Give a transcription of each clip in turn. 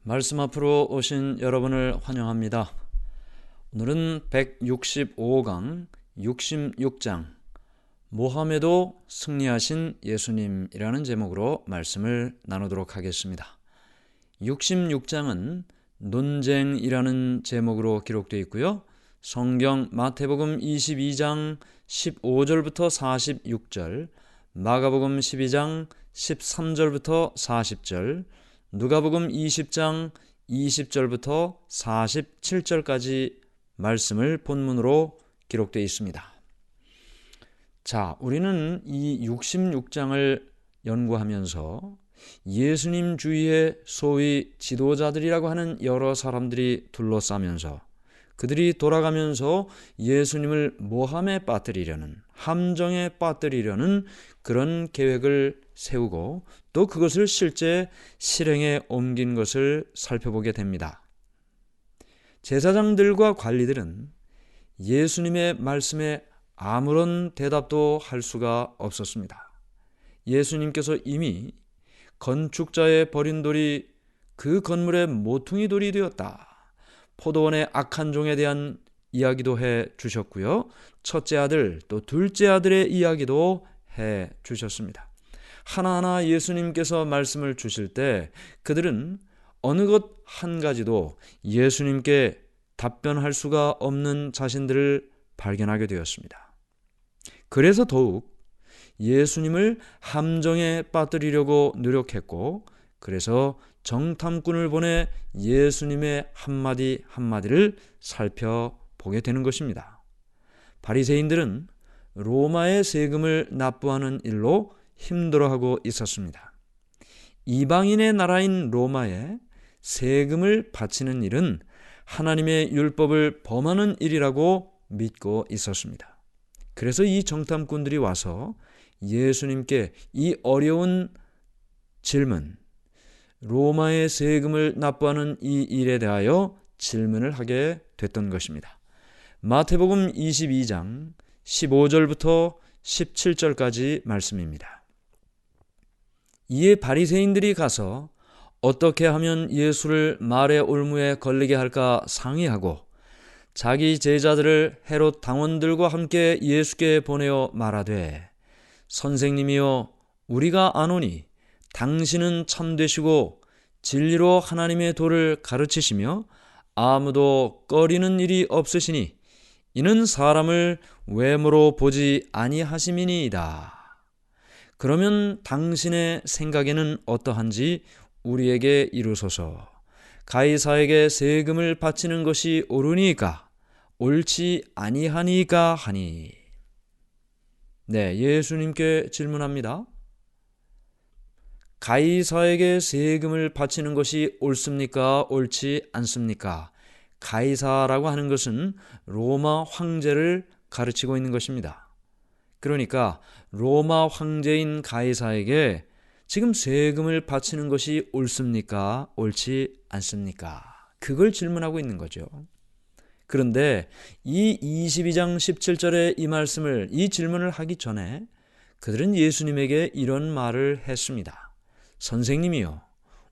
말씀 앞으로 오신 여러분을 환영합니다. 오늘은 165강 66장 모함에도 승리하신 예수님이라는 제목으로 말씀을 나누도록 하겠습니다. 66장은 논쟁이라는 제목으로 기록되어 있고요. 성경 마태복음 22장 15절부터 46절, 마가복음 12장 13절부터 40절, 누가복음 20장 20절부터 47절까지 말씀을 본문으로 기록되어 있습니다. 자, 우리는 이 66장을 연구하면서 예수님 주위에 소위 지도자들이라고 하는 여러 사람들이 둘러싸면서 그들이 돌아가면서 예수님을 모함에 빠뜨리려는, 함정에 빠뜨리려는 그런 계획을 세우고 또 그것을 실제 실행에 옮긴 것을 살펴보게 됩니다. 제사장들과 관리들은 예수님의 말씀에 아무런 대답도 할 수가 없었습니다. 예수님께서 이미 건축자의 버린 돌이 그 건물의 모퉁이 돌이 되었다. 포도원의 악한 종에 대한 이야기도 해 주셨고요. 첫째 아들 또 둘째 아들의 이야기도 해 주셨습니다. 하나하나 예수님께서 말씀을 주실 때 그들은 어느 것 한 가지도 예수님께 답변할 수가 없는 자신들을 발견하게 되었습니다. 그래서 더욱 예수님을 함정에 빠뜨리려고 노력했고, 그래서 정탐꾼을 보내 예수님의 한마디 한마디를 살펴보게 되는 것입니다. 바리새인들은 로마의 세금을 납부하는 일로 힘들어하고 있었습니다. 이방인의 나라인 로마에 세금을 바치는 일은 하나님의 율법을 범하는 일이라고 믿고 있었습니다. 그래서 이 정탐꾼들이 와서 예수님께 이 어려운 질문, 로마의 세금을 납부하는 이 일에 대하여 질문을 하게 됐던 것입니다. 마태복음 22장 15절부터 17절까지 말씀입니다. 이에 바리새인들이 가서 어떻게 하면 예수를 말의 올무에 걸리게 할까 상의하고 자기 제자들을 헤롯 당원들과 함께 예수께 보내어 말하되, 선생님이여, 우리가 아노니 당신은 참되시고 진리로 하나님의 도를 가르치시며 아무도 꺼리는 일이 없으시니 이는 사람을 외모로 보지 아니하심이니이다. 그러면 당신의 생각에는 어떠한지 우리에게 이루소서. 가이사에게 세금을 바치는 것이 옳으니까 옳지 아니하니까 하니. 네, 예수님께 질문합니다. 가이사에게 세금을 바치는 것이 옳습니까? 옳지 않습니까? 가이사라고 하는 것은 로마 황제를 가르치고 있는 것입니다. 그러니까 로마 황제인 가이사에게 지금 세금을 바치는 것이 옳습니까? 옳지 않습니까? 그걸 질문하고 있는 거죠. 그런데 이 22장 17절의 이 말씀을, 이 질문을 하기 전에 그들은 예수님에게 이런 말을 했습니다. 선생님이요,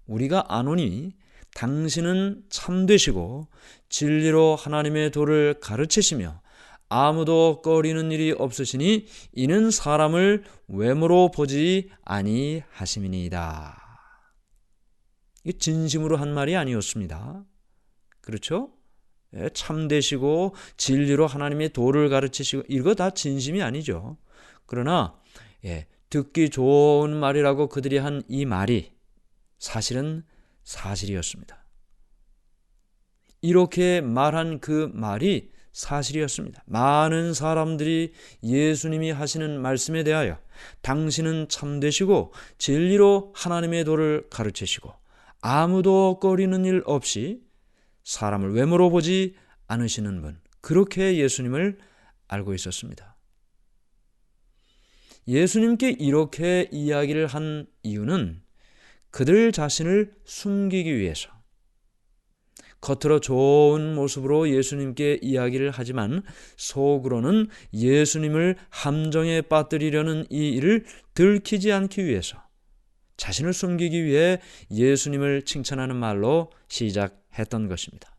우리가 아노니 당신은 참되시고 진리로 하나님의 도를 가르치시며 아무도 꺼리는 일이 없으시니 이는 사람을 외모로 보지 아니하심이니이다. 이게 진심으로 한 말이 아니었습니다. 그렇죠? 참되시고 진리로 하나님의 도를 가르치시고 이거 다 진심이 아니죠. 그러나 듣기 좋은 말이라고 그들이 한 이 말이 사실은 사실이었습니다. 이렇게 말한 그 말이 사실이었습니다. 많은 사람들이 예수님이 하시는 말씀에 대하여 당신은 참되시고 진리로 하나님의 도를 가르치시고 아무도 꺼리는 일 없이 사람을 외모로 보지 않으시는 분, 그렇게 예수님을 알고 있었습니다. 예수님께 이렇게 이야기를 한 이유는 그들 자신을 숨기기 위해서, 겉으로 좋은 모습으로 예수님께 이야기를 하지만 속으로는 예수님을 함정에 빠뜨리려는 이 일을 들키지 않기 위해서 자신을 숨기기 위해 예수님을 칭찬하는 말로 시작했던 것입니다.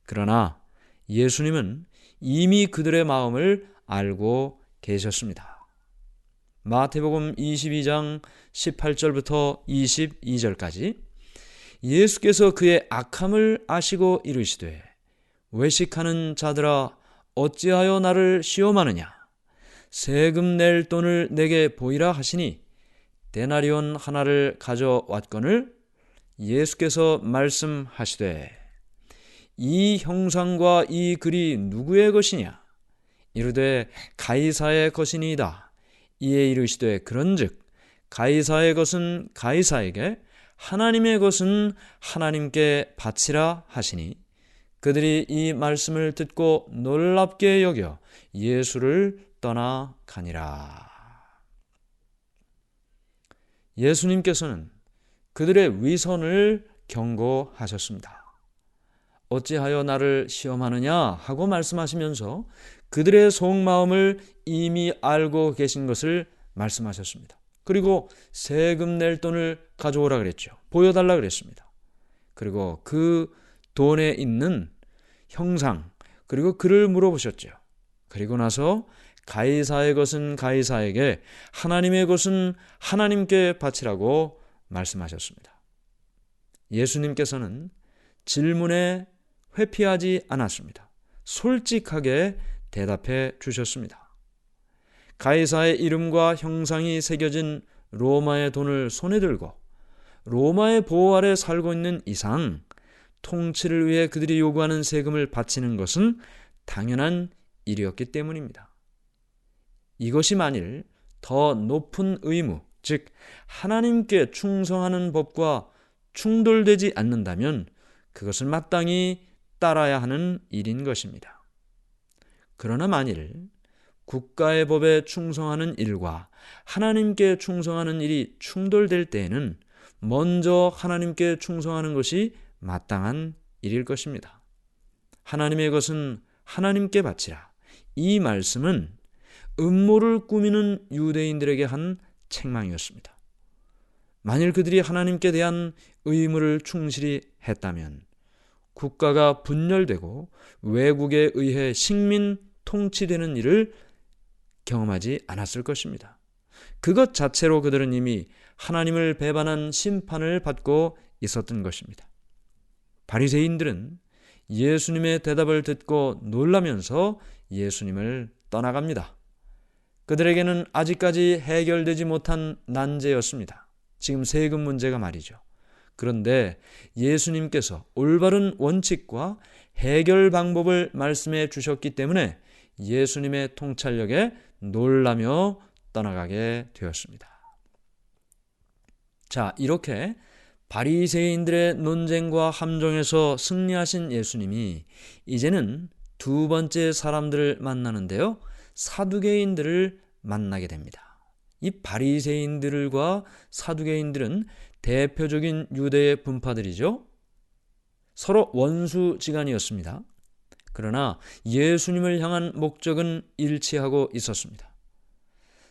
그러나 예수님은 이미 그들의 마음을 알고 계셨습니다. 마태복음 22장 18절부터 22절까지 예수께서 그의 악함을 아시고 이르시되 외식하는 자들아 어찌하여 나를 시험하느냐 세금 낼 돈을 내게 보이라 하시니 데나리온 하나를 가져왔거늘 예수께서 말씀하시되 이 형상과 이 글이 누구의 것이냐 이르되 가이사의 것이니이다. 이에 이르시되 그런즉 가이사의 것은 가이사에게 하나님의 것은 하나님께 바치라 하시니 그들이 이 말씀을 듣고 놀랍게 여겨 예수를 떠나가니라. 예수님께서는 그들의 위선을 경고하셨습니다. 어찌하여 나를 시험하느냐 하고 말씀하시면서 그들의 속마음을 이미 알고 계신 것을 말씀하셨습니다. 그리고 세금 낼 돈을 가져오라 그랬죠. 보여달라 그랬습니다. 그리고 그 돈에 있는 형상 그리고 글을 물어보셨죠. 그리고 나서 가이사의 것은 가이사에게 하나님의 것은 하나님께 바치라고 말씀하셨습니다. 예수님께서는 질문에 회피하지 않았습니다. 솔직하게 대답해 주셨습니다. 가이사의 이름과 형상이 새겨진 로마의 돈을 손에 들고 로마의 보호 아래 살고 있는 이상 통치를 위해 그들이 요구하는 세금을 바치는 것은 당연한 일이었기 때문입니다. 이것이 만일 더 높은 의무, 즉 하나님께 충성하는 법과 충돌되지 않는다면 그것을 마땅히 따라야 하는 일인 것입니다. 그러나 만일 국가의 법에 충성하는 일과 하나님께 충성하는 일이 충돌될 때에는 먼저 하나님께 충성하는 것이 마땅한 일일 것입니다. 하나님의 것은 하나님께 바치라. 이 말씀은 음모를 꾸미는 유대인들에게 한 책망이었습니다. 만일 그들이 하나님께 대한 의무를 충실히 했다면 국가가 분열되고 외국에 의해 식민 통치되는 일을 경험하지 않았을 것입니다. 그것 자체로 그들은 이미 하나님을 배반한 심판을 받고 있었던 것입니다. 바리새인들은 예수님의 대답을 듣고 놀라면서 예수님을 떠나갑니다. 그들에게는 아직까지 해결되지 못한 난제였습니다. 지금 세금 문제가 말이죠. 그런데 예수님께서 올바른 원칙과 해결 방법을 말씀해 주셨기 때문에 예수님의 통찰력에 놀라며 떠나가게 되었습니다. 자, 이렇게 바리새인들의 논쟁과 함정에서 승리하신 예수님이 이제는 두 번째 사람들을 만나는데요. 사두개인들을 만나게 됩니다. 이 바리새인들과 사두개인들은 대표적인 유대의 분파들이죠. 서로 원수지간이었습니다. 그러나 예수님을 향한 목적은 일치하고 있었습니다.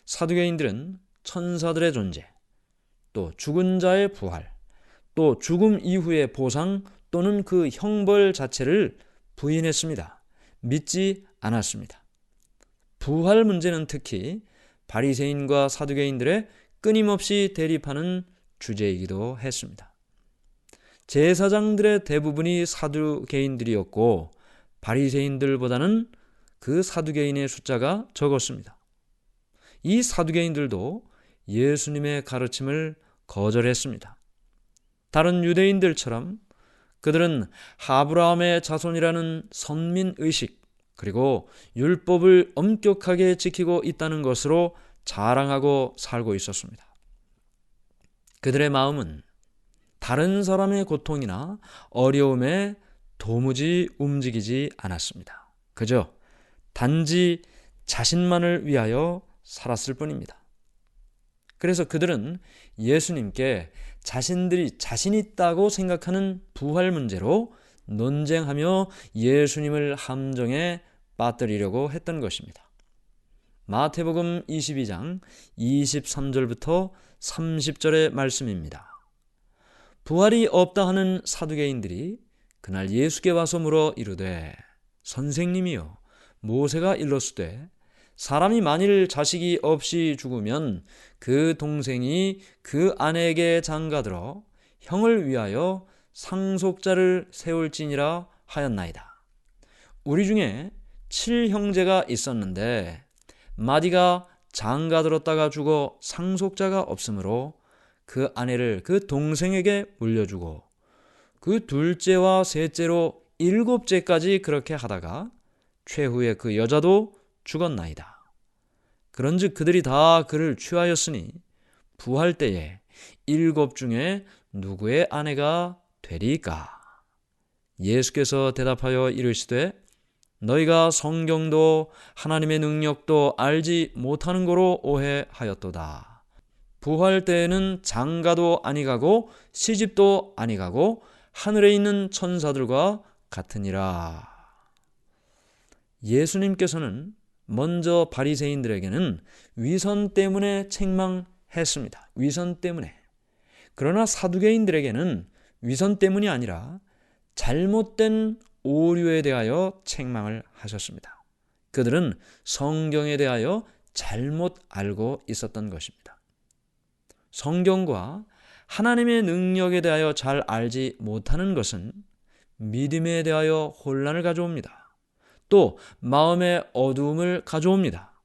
사두개인들은 천사들의 존재, 또 죽은 자의 부활, 또 죽음 이후의 보상 또는 그 형벌 자체를 부인했습니다. 믿지 않았습니다. 부활 문제는 특히 바리새인과 사두개인들의 끊임없이 대립하는 주제이기도 했습니다. 제사장들의 대부분이 사두개인들이었고 바리새인들보다는 그 사두개인의 숫자가 적었습니다. 이 사두개인들도 예수님의 가르침을 거절했습니다. 다른 유대인들처럼 그들은 아브라함의 자손이라는 선민의식 그리고 율법을 엄격하게 지키고 있다는 것으로 자랑하고 살고 있었습니다. 그들의 마음은 다른 사람의 고통이나 어려움에 도무지 움직이지 않았습니다. 그저 단지 자신만을 위하여 살았을 뿐입니다. 그래서 그들은 예수님께 자신들이 자신 있다고 생각하는 부활 문제로 논쟁하며 예수님을 함정에 빠뜨리려고 했던 것입니다. 마태복음 22장 23절부터 30절의 말씀입니다. 부활이 없다 하는 사두개인들이 그날 예수께 와서 물어 이르되 선생님이여 모세가 일렀으되 사람이 만일 자식이 없이 죽으면 그 동생이 그 아내에게 장가들어 형을 위하여 상속자를 세울지니라 하였나이다. 우리 중에 7형제가 있었는데 마디가 장가들었다가 죽어 상속자가 없으므로 그 아내를 그 동생에게 물려주고 그 둘째와 셋째로 7째까지 그렇게 하다가 최후에 그 여자도 죽었나이다. 그런즉 그들이 다 그를 취하였으니 부활 때에 7 중에 누구의 아내가 되리까? 예수께서 대답하여 이르시되 너희가 성경도 하나님의 능력도 알지 못하는 거로 오해하였도다. 부활 때에는 장가도 아니가고 시집도 아니가고 하늘에 있는 천사들과 같으니라. 예수님께서는 먼저 바리새인들에게는 위선 때문에 책망했습니다. 위선 때문에. 그러나 사두개인들에게는 위선 때문이 아니라 잘못된 오류에 대하여 책망을 하셨습니다. 그들은 성경에 대하여 잘못 알고 있었던 것입니다. 성경과 하나님의 능력에 대하여 잘 알지 못하는 것은 믿음에 대하여 혼란을 가져옵니다. 또 마음의 어두움을 가져옵니다.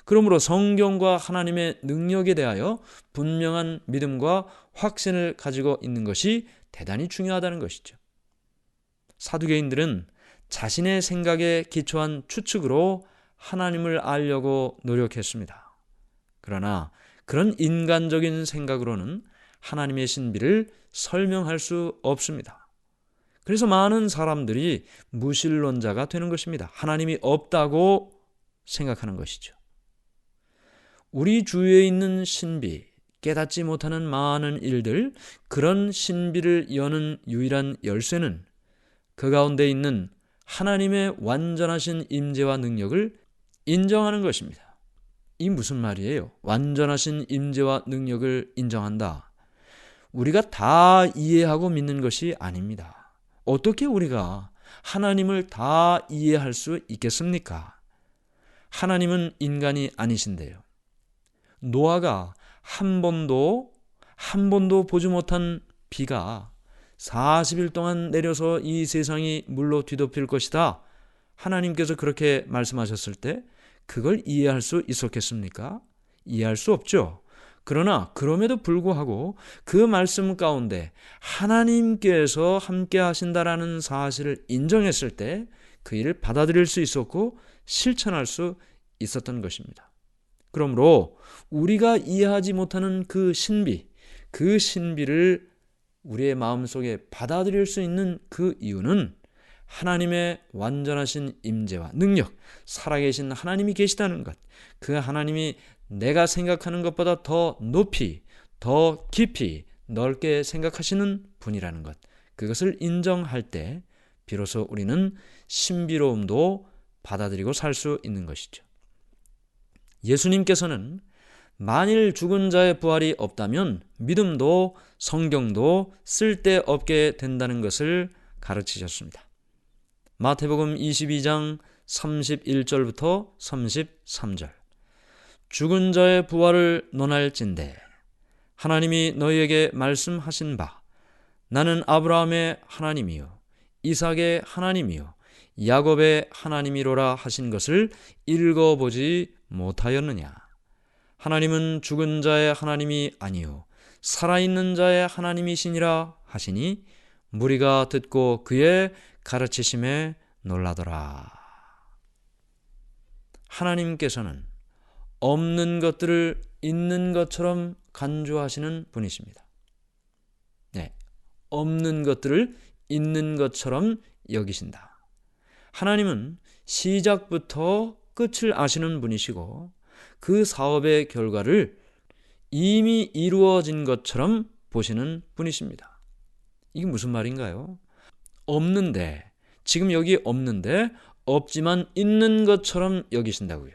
그러므로 성경과 하나님의 능력에 대하여 분명한 믿음과 확신을 가지고 있는 것이 대단히 중요하다는 것이죠. 사두개인들은 자신의 생각에 기초한 추측으로 하나님을 알려고 노력했습니다. 그러나 그런 인간적인 생각으로는 하나님의 신비를 설명할 수 없습니다. 그래서 많은 사람들이 무신론자가 되는 것입니다. 하나님이 없다고 생각하는 것이죠. 우리 주위에 있는 신비, 깨닫지 못하는 많은 일들, 그런 신비를 여는 유일한 열쇠는 그 가운데 있는 하나님의 완전하신 임재와 능력을 인정하는 것입니다. 이 무슨 말이에요? 완전하신 임재와 능력을 인정한다. 우리가 다 이해하고 믿는 것이 아닙니다. 어떻게 우리가 하나님을 다 이해할 수 있겠습니까? 하나님은 인간이 아니신데요. 노아가 한 번도 보지 못한 비가 40일 동안 내려서 이 세상이 물로 뒤덮일 것이다. 하나님께서 그렇게 말씀하셨을 때 그걸 이해할 수 있었겠습니까? 이해할 수 없죠. 그러나 그럼에도 불구하고 그 말씀 가운데 하나님께서 함께 하신다라는 사실을 인정했을 때 그 일을 받아들일 수 있었고 실천할 수 있었던 것입니다. 그러므로 우리가 이해하지 못하는 그 신비를 우리의 마음속에 받아들일 수 있는 그 이유는 하나님의 완전하신 임재와 능력, 살아계신 하나님이 계시다는 것, 그 하나님이 내가 생각하는 것보다 더 높이, 더 깊이, 넓게 생각하시는 분이라는 것, 그것을 인정할 때 비로소 우리는 신비로움도 받아들이고 살 수 있는 것이죠. 예수님께서는 만일 죽은 자의 부활이 없다면 믿음도 성경도 쓸데없게 된다는 것을 가르치셨습니다. 마태복음 22장 31절부터 33절. 죽은 자의 부활을 논할진대 하나님이 너희에게 말씀하신 바 나는 아브라함의 하나님이요 이삭의 하나님이요 야곱의 하나님이로라 하신 것을 읽어보지 못하였느냐. 하나님은 죽은 자의 하나님이 아니요 살아있는 자의 하나님이시니라 하시니 무리가 듣고 그의 가르치심에 놀라더라. 하나님께서는 없는 것들을 있는 것처럼 간주하시는 분이십니다. 네, 없는 것들을 있는 것처럼 여기신다. 하나님은 시작부터 끝을 아시는 분이시고 그 사업의 결과를 이미 이루어진 것처럼 보시는 분이십니다. 이게 무슨 말인가요? 없는데, 지금 여기 없는데 없지만 있는 것처럼 여기신다고요.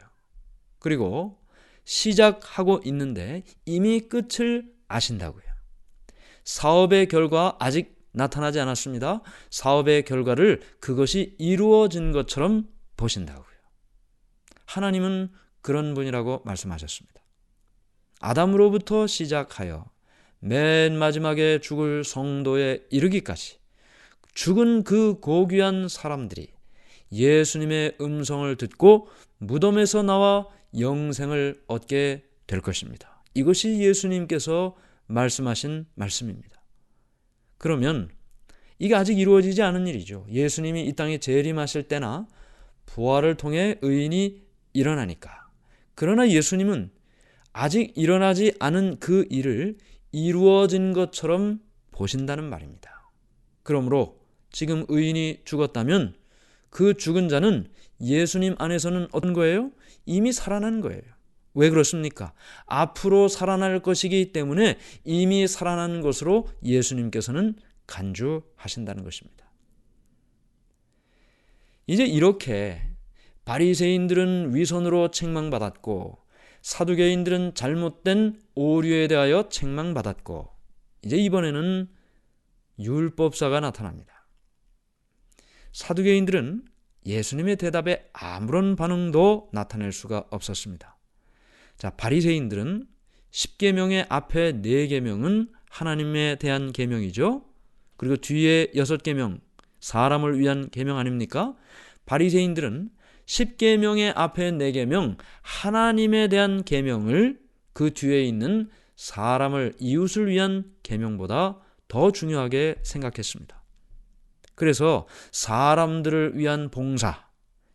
그리고 시작하고 있는데 이미 끝을 아신다고요. 사업의 결과 아직 나타나지 않았습니다. 사업의 결과를 그것이 이루어진 것처럼 보신다고요. 하나님은 그런 분이라고 말씀하셨습니다. 아담으로부터 시작하여 맨 마지막에 죽을 성도에 이르기까지 죽은 그 고귀한 사람들이 예수님의 음성을 듣고 무덤에서 나와 영생을 얻게 될 것입니다. 이것이 예수님께서 말씀하신 말씀입니다. 그러면 이게 아직 이루어지지 않은 일이죠. 예수님이 이 땅에 재림하실 때나 부활을 통해 의인이 일어나니까. 그러나 예수님은 아직 일어나지 않은 그 일을 이루어진 것처럼 보신다는 말입니다. 그러므로 지금 의인이 죽었다면 그 죽은 자는 예수님 안에서는 어떤 거예요? 이미 살아난 거예요. 왜 그렇습니까? 앞으로 살아날 것이기 때문에 이미 살아난 것으로 예수님께서는 간주하신다는 것입니다. 이제 이렇게 바리새인들은 위선으로 책망받았고 사두개인들은 잘못된 오류에 대하여 책망받았고 이제 이번에는 율법사가 나타납니다. 사두개인들은 예수님의 대답에 아무런 반응도 나타낼 수가 없었습니다. 자, 바리새인들은 10계명의 앞에 4계명은 하나님에 대한 계명이죠. 그리고 뒤에 6계명 사람을 위한 계명 아닙니까? 바리새인들은 10계명의 앞에 4계명 하나님에 대한 계명을 그 뒤에 있는 사람을 이웃을 위한 계명보다 더 중요하게 생각했습니다. 그래서 사람들을 위한 봉사,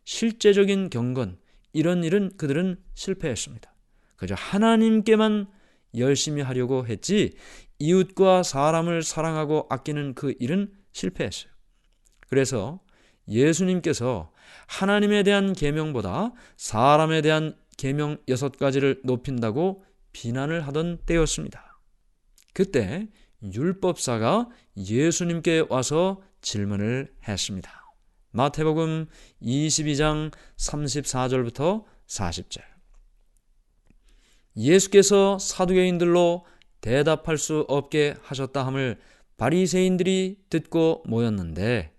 실제적인 경건 이런 일은 그들은 실패했습니다. 그저 하나님께만 열심히 하려고 했지 이웃과 사람을 사랑하고 아끼는 그 일은 실패했어요. 그래서 예수님께서 하나님에 대한 계명보다 사람에 대한 계명 6가지를 높인다고 비난을 하던 때였습니다. 그때 율법사가 예수님께 와서 질문을 했습니다. 마태복음 22장 34절부터 40절. 예수께서 사두개인들로 대답할 수 없게 하셨다 함을 바리새인들이 듣고 모였는데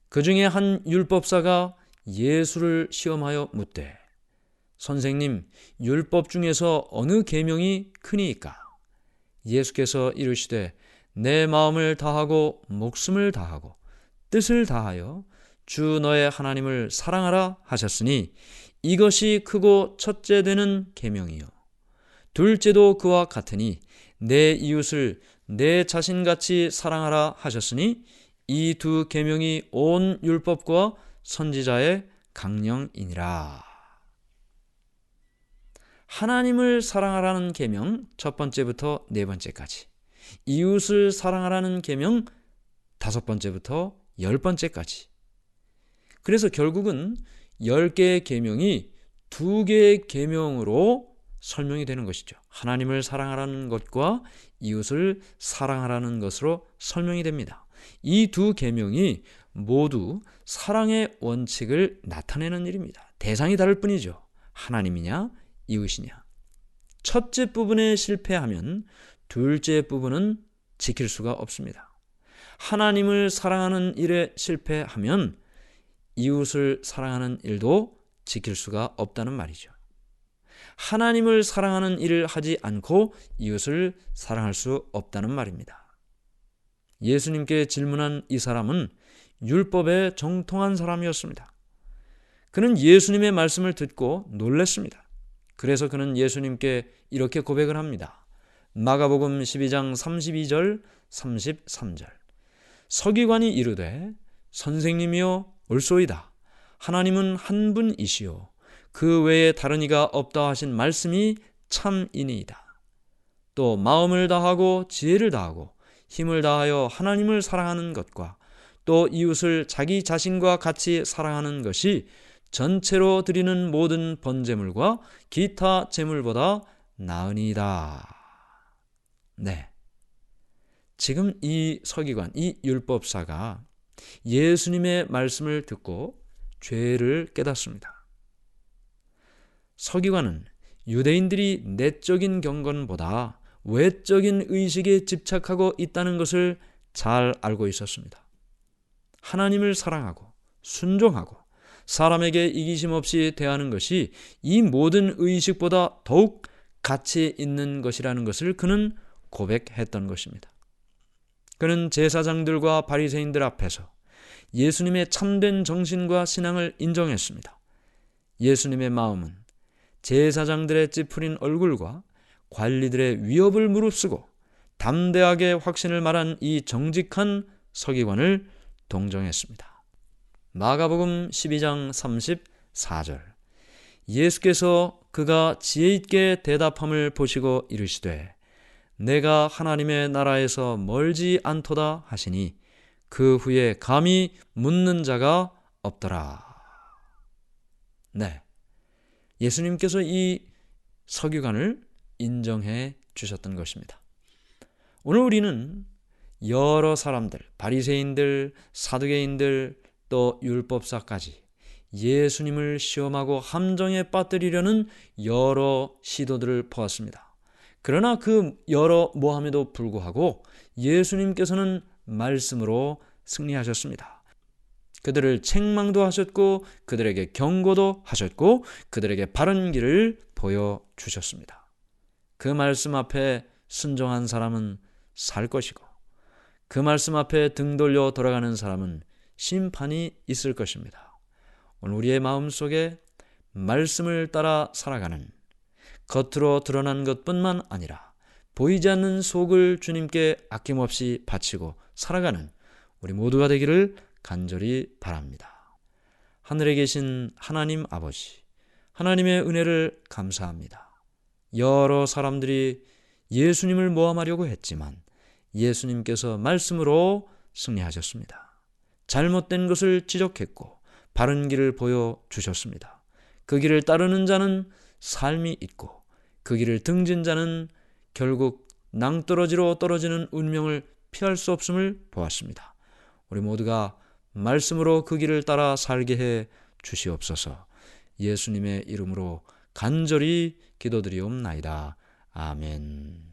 그 중에 한 율법사가 예수를 시험하여 묻되 선생님, 율법 중에서 어느 계명이 크니이까? 예수께서 이르시되 내 마음을 다하고 목숨을 다하고 뜻을 다하여 주 너의 하나님을 사랑하라 하셨으니 이것이 크고 첫째 되는 계명이요 둘째도 그와 같으니 내 이웃을 내 자신같이 사랑하라 하셨으니 이 2 계명이 온 율법과 선지자의 강령이니라. 하나님을 사랑하라는 계명 첫 번째부터 4번째까지, 이웃을 사랑하라는 계명 5번째부터 10번째까지. 그래서 결국은 10개의 계명이 2개의 계명으로 설명이 되는 것이죠. 하나님을 사랑하라는 것과 이웃을 사랑하라는 것으로 설명이 됩니다. 이 2 계명이 모두 사랑의 원칙을 나타내는 일입니다. 대상이 다를 뿐이죠. 하나님이냐 이웃이냐. 첫째 부분에 실패하면 둘째 부분은 지킬 수가 없습니다. 하나님을 사랑하는 일에 실패하면 이웃을 사랑하는 일도 지킬 수가 없다는 말이죠. 하나님을 사랑하는 일을 하지 않고 이웃을 사랑할 수 없다는 말입니다. 예수님께 질문한 이 사람은 율법에 정통한 사람이었습니다. 그는 예수님의 말씀을 듣고 놀랐습니다. 그래서 그는 예수님께 이렇게 고백을 합니다. 마가복음 12장 32절 33절. 서기관이 이르되 선생님이여 옳소이다. 하나님은 한 분이시요 그 외에 다른 이가 없다 하신 말씀이 참이니이다. 또 마음을 다하고 지혜를 다하고 힘을 다하여 하나님을 사랑하는 것과 또 이웃을 자기 자신과 같이 사랑하는 것이 전체로 드리는 모든 번제물과 기타 제물보다 나으니이다. 네. 지금 이 서기관, 이 율법사가 예수님의 말씀을 듣고 죄를 깨닫습니다. 서기관은 유대인들이 내적인 경건보다 외적인 의식에 집착하고 있다는 것을 잘 알고 있었습니다. 하나님을 사랑하고 순종하고 사람에게 이기심 없이 대하는 것이 이 모든 의식보다 더욱 가치 있는 것이라는 것을 그는 고백했던 것입니다. 그는 제사장들과 바리새인들 앞에서 예수님의 참된 정신과 신앙을 인정했습니다. 예수님의 마음은 제사장들의 찌푸린 얼굴과 관리들의 위협을 무릅쓰고 담대하게 확신을 말한 이 정직한 서기관을 동정했습니다. 마가복음 12장 34절 예수께서 그가 지혜 있게 대답함을 보시고 이르시되 내가 하나님의 나라에서 멀지 않도다 하시니 그 후에 감히 묻는 자가 없더라. 네, 예수님께서 이 서기관을 인정해 주셨던 것입니다. 오늘 우리는 여러 사람들, 바리새인들, 사두개인들, 또 율법사까지 예수님을 시험하고 함정에 빠뜨리려는 여러 시도들을 보았습니다. 그러나 그 여러 모함에도 불구하고 예수님께서는 말씀으로 승리하셨습니다. 그들을 책망도 하셨고 그들에게 경고도 하셨고 그들에게 바른 길을 보여주셨습니다. 그 말씀 앞에 순종한 사람은 살 것이고 그 말씀 앞에 등 돌려 돌아가는 사람은 심판이 있을 것입니다. 오늘 우리의 마음속에 말씀을 따라 살아가는 겉으로 드러난 것뿐만 아니라 보이지 않는 속을 주님께 아낌없이 바치고 살아가는 우리 모두가 되기를 간절히 바랍니다. 하늘에 계신 하나님 아버지, 하나님의 은혜를 감사합니다. 여러 사람들이 예수님을 모함하려고 했지만 예수님께서 말씀으로 승리하셨습니다. 잘못된 것을 지적했고 바른 길을 보여주셨습니다. 그 길을 따르는 자는 삶이 있고 그 길을 등진 자는 결국 낭떠러지로 떨어지는 운명을 피할 수 없음을 보았습니다. 우리 모두가 말씀으로 그 길을 따라 살게 해 주시옵소서. 예수님의 이름으로 간절히 기도드리옵나이다. 아멘.